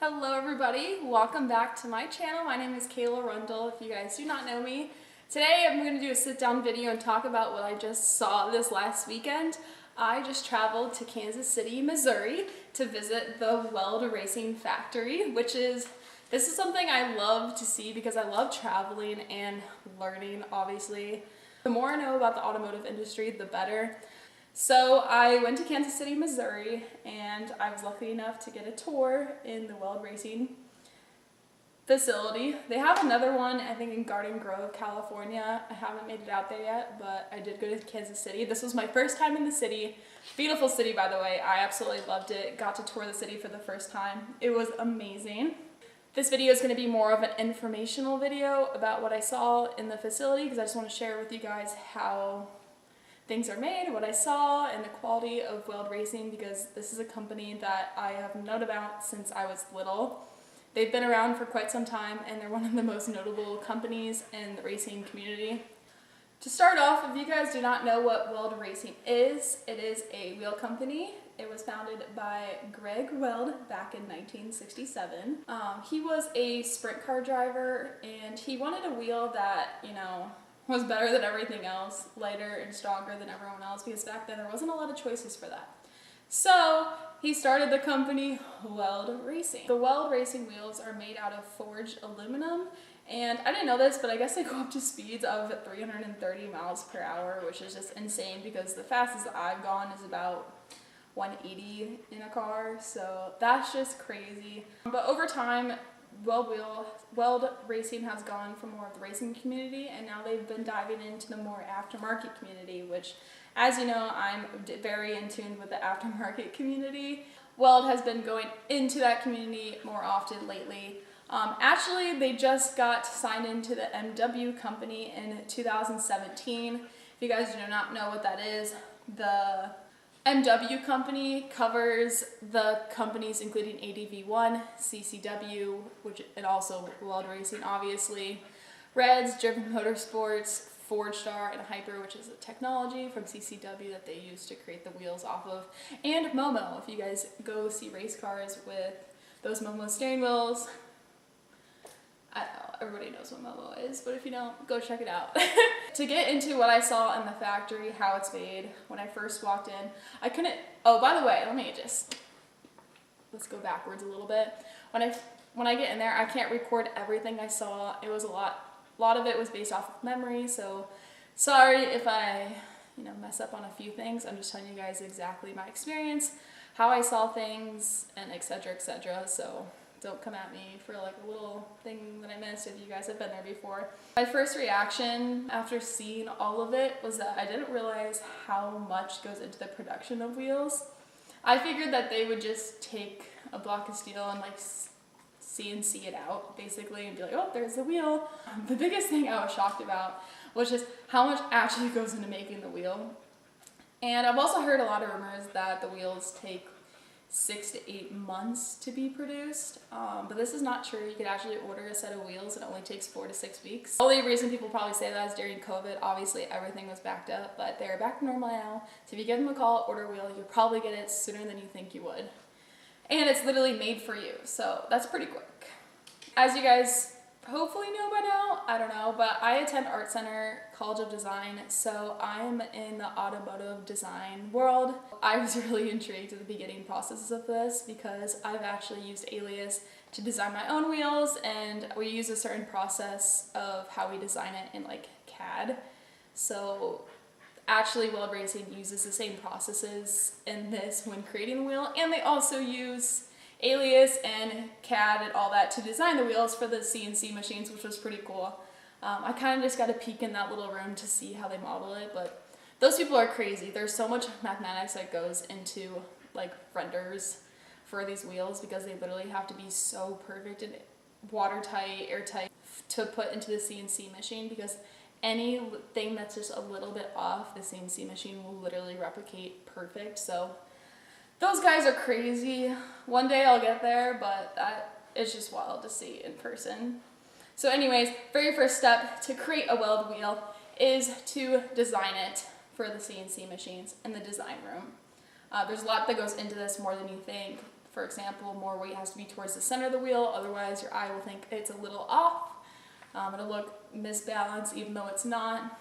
Hello everybody, welcome back to my channel. My name is Kayla Rundle, if you guys do not know me. Today I'm going to do a sit-down video and talk about what I just saw this last weekend. I just traveled to Kansas City, Missouri to visit the Weld racing factory, this is something I love to see because I love traveling and learning, obviously. The more I know about the automotive industry, the better. So I went to Kansas City, Missouri, and I was lucky enough to get a tour in the Weld racing facility. They have another one, I think, in Garden Grove, California. I haven't made it out there yet, but I did go to Kansas City. This was my first time in the city. Beautiful city, by the way. I absolutely loved it. Got to tour the city for the first time. It was amazing. This video is going to be more of an informational video about what I saw in the facility because I just want to share with you guys how things are made, what I saw, and the quality of Weld Racing, because this is a company that I have known about since I was little. They've been around for quite some time, and they're one of the most notable companies in the racing community. To start off, if you guys do not know what Weld Racing is, it is a wheel company. It was founded by Greg Weld back in 1967. He was a sprint car driver, and he wanted a wheel that, was better than everything else, lighter and stronger than everyone else, because back then there wasn't a lot of choices for that. So he started the company Weld Racing. The Weld Racing wheels are made out of forged aluminum, and I didn't know this, but I guess they go up to speeds of 330 miles per hour, which is just insane because the fastest I've gone is about 180 in a car, so that's just crazy. But over time, Weld Racing has gone from more of the racing community, and now they've been diving into the more aftermarket community, which, as you know, I'm very in tune with the aftermarket community. Weld has been going into that community more often lately. Actually, they just got signed into the MW company in 2017. If you guys do not know what that is, the MW company covers the companies including ADV1, CCW, and also Weld Racing, obviously, Reds, Driven Motorsports, Ford Star, and Hyper, which is a technology from CCW that they use to create the wheels off of, and Momo. If you guys go see race cars with those Momo steering wheels, I don't know, everybody knows what Momo is, but if you don't, go check it out. To get into what I saw in the factory, how it's made, when I first walked in, I couldn't, oh, by the way, let's go backwards a little bit. When I get in there, I can't record everything I saw. It was a lot of it was based off of memory, so sorry if I, mess up on a few things. I'm just telling you guys exactly my experience, how I saw things, and etc., so don't come at me for like a little thing that I missed if you guys have been there before. My first reaction after seeing all of it was that I didn't realize how much goes into the production of wheels. I figured that they would just take a block of steel and like CNC it out basically and be like, oh, there's the wheel. The biggest thing I was shocked about was just how much actually goes into making the wheel. And I've also heard a lot of rumors that the wheels take 6 to 8 months to be produced, but this is not true. You could actually order a set of wheels and it only takes 4 to 6 weeks. The only reason people probably say that is during COVID. Obviously everything was backed up, but they're back to normal now. So if you give them a call, order a wheel, you'll probably get it sooner than you think you would. And it's literally made for you, so that's pretty quick. As you guys hopefully know by now, I don't know, but I attend Art Center College of Design, so I'm in the automotive design world. I was really intrigued at the beginning processes of this because I've actually used Alias to design my own wheels, and we use a certain process of how we design it in like CAD. So actually Weld Racing uses the same processes in this when creating the wheel, and they also use Alias and CAD and all that to design the wheels for the CNC machines, which was pretty cool. I kind of just got a peek in that little room to see how they model it, but those people are crazy. There's so much mathematics that goes into like renders for these wheels because they literally have to be so perfect and watertight, airtight to put into the CNC machine, because anything that's just a little bit off, the CNC machine will literally replicate perfect. So those guys are crazy. One day I'll get there, but it's just wild to see in person. So anyways, very first step to create a weld wheel is to design it for the CNC machines in the design room. There's a lot that goes into this, more than you think. For example, more weight has to be towards the center of the wheel, otherwise your eye will think it's a little off. It'll look misbalanced even though it's not.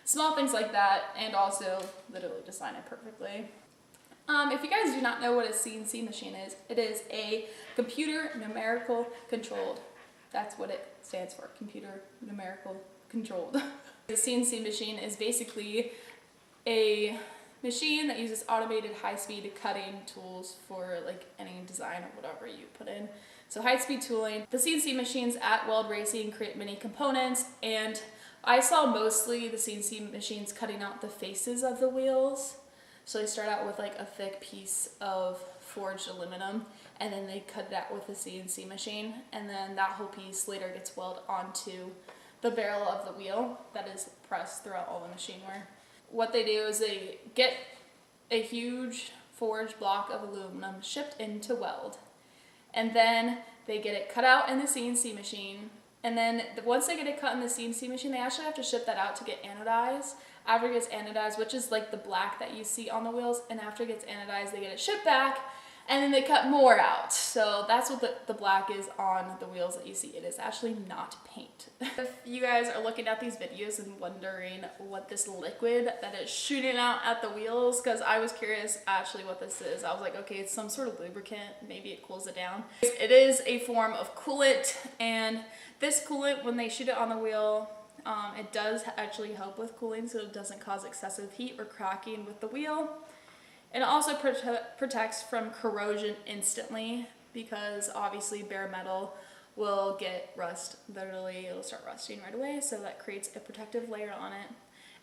Small things like that, and also literally design it perfectly. If you guys do not know what a CNC machine is, it is a computer numerical controlled. That's what it stands for, computer numerical controlled. The CNC machine is basically a machine that uses automated high-speed cutting tools for like any design or whatever you put in. So high-speed tooling. The CNC machines at Weld Racing create many components, and I saw mostly the CNC machines cutting out the faces of the wheels. So they start out with like a thick piece of forged aluminum, and then they cut it out with a CNC machine, and then that whole piece later gets welded onto the barrel of the wheel that is pressed throughout all the machineware. What they do is they get a huge forged block of aluminum shipped into Weld, and then they get it cut out in the CNC machine, and then once they get it cut in the CNC machine, they actually have to ship that out to get anodized. After it gets anodized, which is like the black that you see on the wheels, and after it gets anodized, they get it shipped back, and then they cut more out. So that's what the black is on the wheels that you see. It is actually not paint. If you guys are looking at these videos and wondering what this liquid that is shooting out at the wheels, because I was curious actually what this is. I was like, okay, it's some sort of lubricant. Maybe it cools it down. It is a form of coolant, and this coolant, when they shoot it on the wheel, it does actually help with cooling, so it doesn't cause excessive heat or cracking with the wheel. It also protects from corrosion instantly, because obviously bare metal will get rust. Literally, it'll start rusting right away, so that creates a protective layer on it.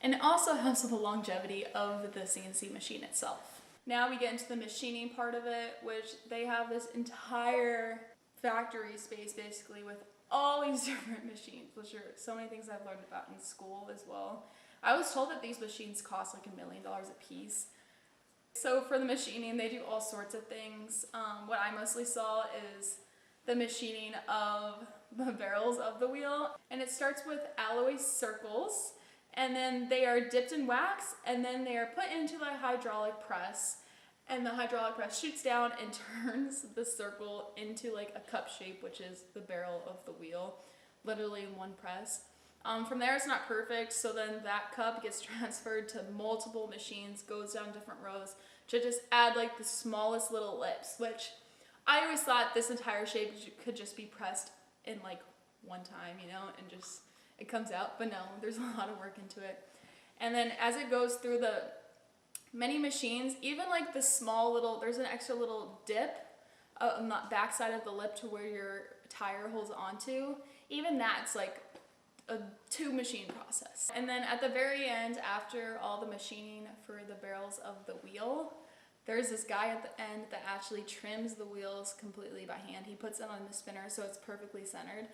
And it also helps with the longevity of the CNC machine itself. Now we get into the machining part of it, which they have this entire factory space basically with all these different machines, which are so many things I've learned about in school as well. I was told that these machines cost like $1 million a piece. So for the machining, they do all sorts of things. What I mostly saw is the machining of the barrels of the wheel, and it starts with alloy circles, and then they are dipped in wax, and then they are put into the hydraulic press, and the hydraulic press shoots down and turns the circle into like a cup shape, which is the barrel of the wheel, literally in one press. From there, it's not perfect, so then that cup gets transferred to multiple machines, goes down different rows to just add like the smallest little lips, which I always thought this entire shape could just be pressed in like one time, you know, and just it comes out, but no, there's a lot of work into it. And then as it goes through the many machines, even like the small little, there's an extra little dip on the back side of the lip to where your tire holds onto, even that's like a 2-machine process. And then at the very end, after all the machining for the barrels of the wheel, there's this guy at the end that actually trims the wheels completely by hand. He puts it on the spinner so it's perfectly centered,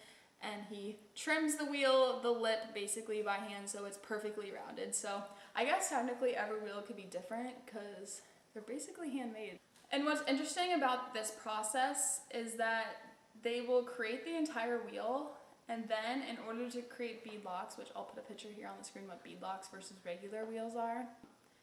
and he trims the wheel, the lip basically by hand, so it's perfectly rounded. So I guess technically every wheel could be different because they're basically handmade. And what's interesting about this process is that they will create the entire wheel, and then in order to create beadlocks, which I'll put a picture here on the screen what beadlocks versus regular wheels are,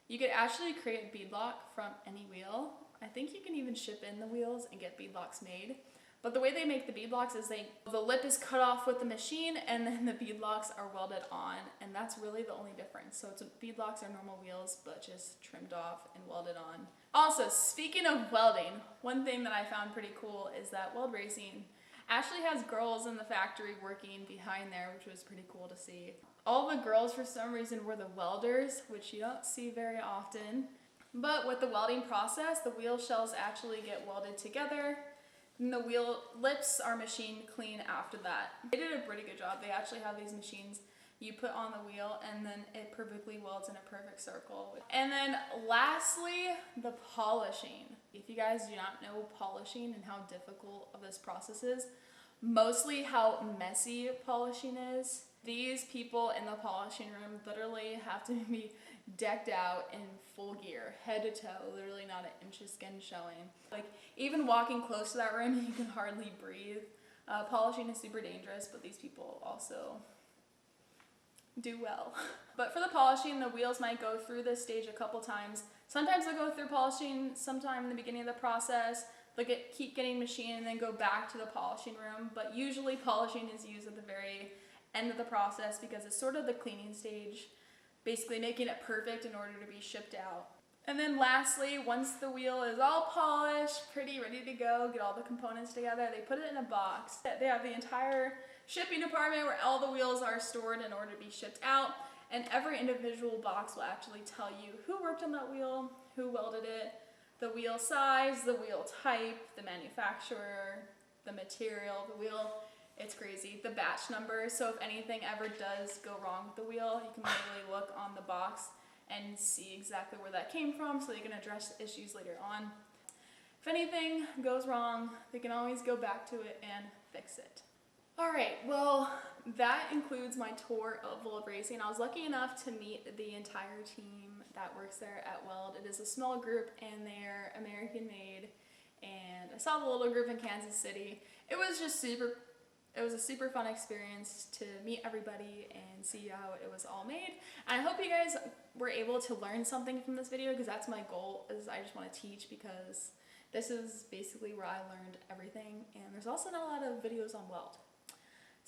you could actually create a beadlock from any wheel. I think you can even ship in the wheels and get beadlocks made. But the way they make the beadlocks is the lip is cut off with the machine, and then the beadlocks are welded on, and that's really the only difference. So beadlocks are normal wheels, but just trimmed off and welded on. Also, speaking of welding, one thing that I found pretty cool is that Weld Racing actually has girls in the factory working behind there, which was pretty cool to see. All the girls, for some reason, were the welders, which you don't see very often. But with the welding process, the wheel shells actually get welded together, and the wheel lips are machined clean after that. They did a pretty good job. They actually have these machines you put on the wheel, and then it perfectly welds in a perfect circle. And then lastly, the polishing. If you guys do not know polishing and how difficult of this process is, mostly how messy polishing is, these people in the polishing room literally have to be decked out in full gear, head to toe, literally not an inch of skin showing. Like, even walking close to that room, you can hardly breathe. Polishing is super dangerous, but these people also do well. But for the polishing, the wheels might go through this stage a couple times. Sometimes they'll go through polishing sometime in the beginning of the process, keep getting machined and then go back to the polishing room. But usually polishing is used at the very end of the process because it's sort of the cleaning stage, basically making it perfect in order to be shipped out. And then lastly, once the wheel is all polished, pretty ready to go, get all the components together, they put it in a box. They have the entire shipping department where all the wheels are stored in order to be shipped out. And every individual box will actually tell you who worked on that wheel, who welded it, the wheel size, the wheel type, the manufacturer, the material, the wheel. It's crazy. The batch number. So if anything ever does go wrong with the wheel, you can literally look on the box and see exactly where that came from so you can address the issues later on. If anything goes wrong, they can always go back to it and fix it. Alright, well, that includes my tour of Weld Racing. I was lucky enough to meet the entire team that works there at Weld. It is a small group and they're American made, and I saw the little group in Kansas City. It was a super fun experience to meet everybody and see how it was all made. And I hope you guys were able to learn something from this video, because that's my goal, is I just want to teach, because this is basically where I learned everything, and there's also not a lot of videos on Weld.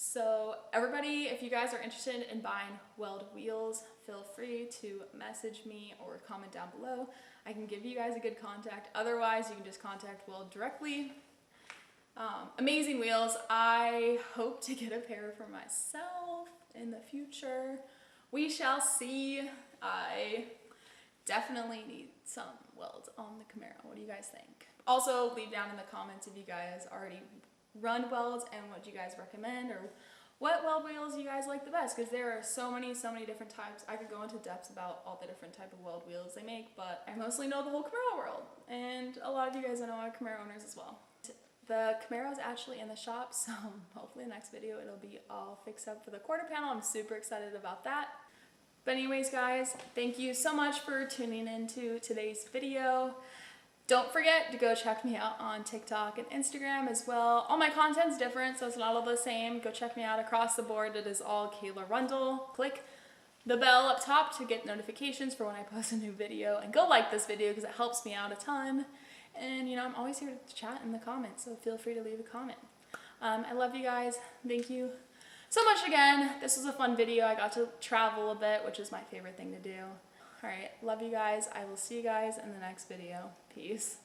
So everybody, if you guys are interested in buying Weld wheels, feel free to message me or comment down below. I can give you guys a good contact. Otherwise, you can just contact Weld directly. Amazing wheels. I hope to get a pair for myself in the future. We shall see. I definitely need some welds on the Camaro. What do you guys think? Also, leave down in the comments if you guys already run welds and what you guys recommend, or what weld wheels you guys like the best, because there are so many different types. I could go into depth about all the different type of weld wheels they make, but I mostly know the whole Camaro world, and a lot of you guys I know are Camaro owners as well. The Camaro is actually in the shop, so hopefully in the next video it'll be all fixed up for the quarter panel. I'm super excited about that. But anyways guys, thank you so much for tuning into today's video. Don't forget to go check me out on TikTok and Instagram as well. All my content's different, so it's not all the same. Go check me out across the board. It is all Kayla Rundle. Click the bell up top to get notifications for when I post a new video. And go like this video because it helps me out a ton. And you know, I'm always here to chat in the comments, so feel free to leave a comment. I love you guys. Thank you so much again. This was a fun video. I got to travel a bit, which is my favorite thing to do. Alright, love you guys. I will see you guys in the next video. Peace.